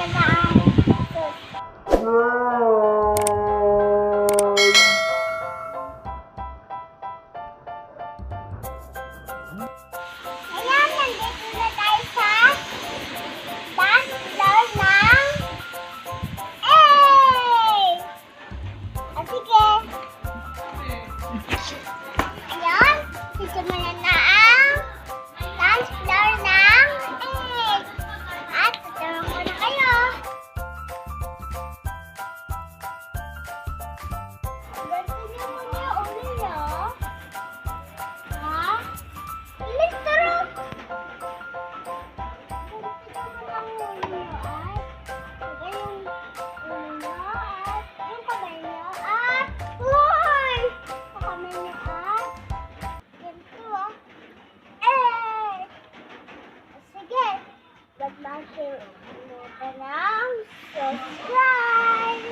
para maayos. Ayan, nandito na tayo sa dance floor ng O sige. Ayan, sisimula na ang dance floor ng egg. At tuturuan ko na kayo. Ganito niyo muna yung ulo niyo. Ha? Electro! Ganito mo lang yung ulo niyo at saka yung ulo niyo at yung kamay niyo at uy! Sa kamay niyo at ganito ah. Sige, wag natin ng subscribe!